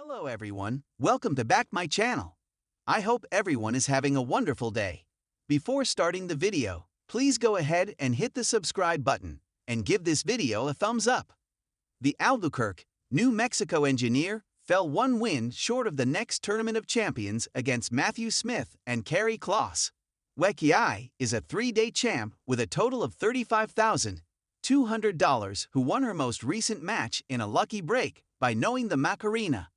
Hello everyone, welcome to back my channel. I hope everyone is having a wonderful day. Before starting the video, please go ahead and hit the subscribe button and give this video a thumbs up. The Albuquerque, New Mexico engineer fell one win short of the next Tournament of Champions against Matthew Smith and Carrie Kloss. Weckiai is a 3-day champ with a total of $35,200 who won her most recent match in a lucky break by knowing the Macarena.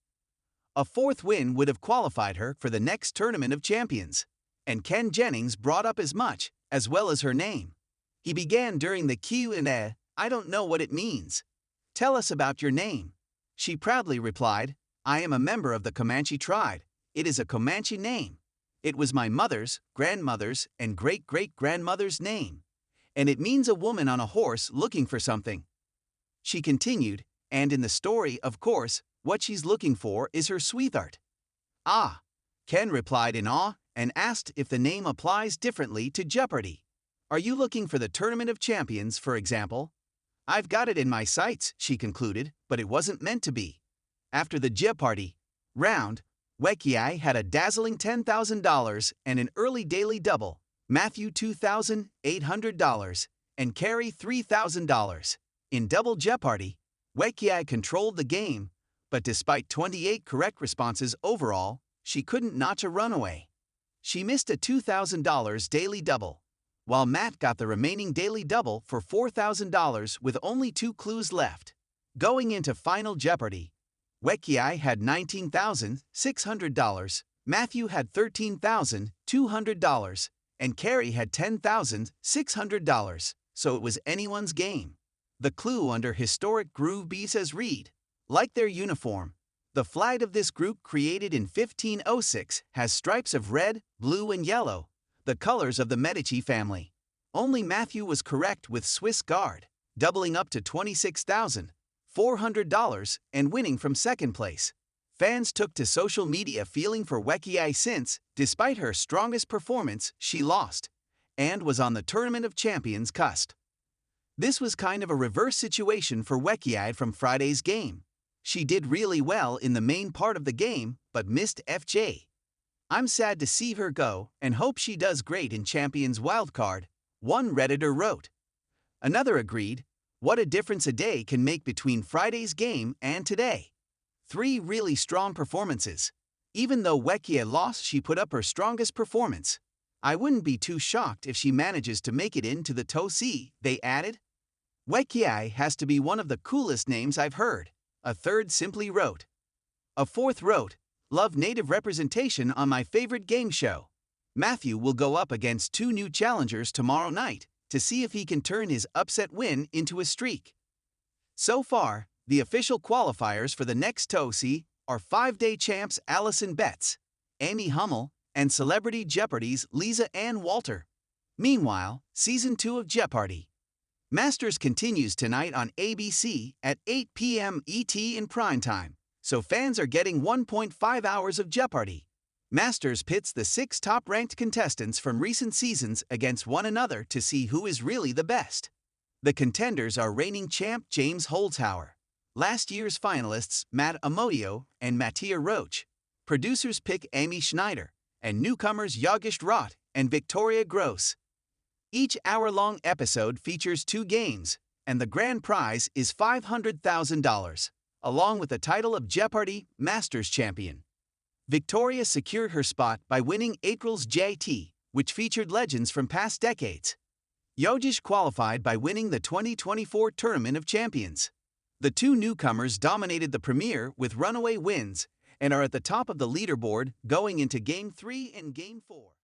A fourth win would have qualified her for the next Tournament of Champions, and Ken Jennings brought up as much, as well as her name. He began during the Q&A, "I don't know what it means. Tell us about your name." She proudly replied, "I am a member of the Comanche tribe. It is a Comanche name. It was my mother's, grandmother's, and great-great-grandmother's name, and it means a woman on a horse looking for something." She continued, "And in the story, of course, what she's looking for is her sweetheart." "Ah," Ken replied in awe and asked if the name applies differently to Jeopardy. "Are you looking for the Tournament of Champions, for example?" "I've got it in my sights," she concluded, "but it wasn't meant to be." After the Jeopardy round, Weckiai had a dazzling $10,000 and an early daily double, Matthew $2,800, and Carrie $3,000. In Double Jeopardy, Weckiai controlled the game, but despite 28 correct responses overall, she couldn't notch a runaway. She missed a $2,000 daily double, while Matt got the remaining daily double for $4,000 with only 2 clues left. Going into Final Jeopardy, Weckiai had $19,600, Matthew had $13,200, and Carrie had $10,600, so it was anyone's game. The clue under Historic Groove B says read, "Like their uniform, the flag of this group created in 1506 has stripes of red, blue, and yellow, the colors of the Medici family." Only Matthew was correct with Swiss Guard, doubling up to $26,400 and winning from second place. Fans took to social media feeling for Weckiai since, despite her strongest performance, she lost, and was on the Tournament of Champions cusp. This was kind of a reverse situation for Weckiai from Friday's game. She did really well in the main part of the game, but missed FJ. "I'm sad to see her go and hope she does great in Champions Wildcard," one Redditor wrote. Another agreed, "What a difference a day can make between Friday's game and today." 3 really strong performances. Even though Weckiai lost, she put up her strongest performance. "I wouldn't be too shocked if she manages to make it into the TOC," they added. "Weckiai has to be one of the coolest names I've heard," a third simply wrote. A fourth wrote, "Love native representation on my favorite game show." Matthew will go up against 2 new challengers tomorrow night to see if he can turn his upset win into a streak. So far, the official qualifiers for the next TOC are 5-day champs Allison Betts, Amy Hummel, and Celebrity Jeopardy's Lisa Ann Walter. Meanwhile, Season 2 of Jeopardy! Masters continues tonight on ABC at 8 p.m. ET in primetime, so fans are getting 1.5 hours of Jeopardy! Masters pits the 6 top-ranked contestants from recent seasons against one another to see who is really the best. The contenders are reigning champ James Holzhauer, last year's finalists Matt Amodio and Mattia Roach, producers pick Amy Schneider, and newcomers Yogesh Roth and Victoria Gross. Each hour-long episode features 2 games, and the grand prize is $500,000, along with the title of Jeopardy! Masters Champion. Victoria secured her spot by winning April's JT, which featured legends from past decades. Yogesh qualified by winning the 2024 Tournament of Champions. The 2 newcomers dominated the premiere with runaway wins and are at the top of the leaderboard going into Game 3 and Game 4.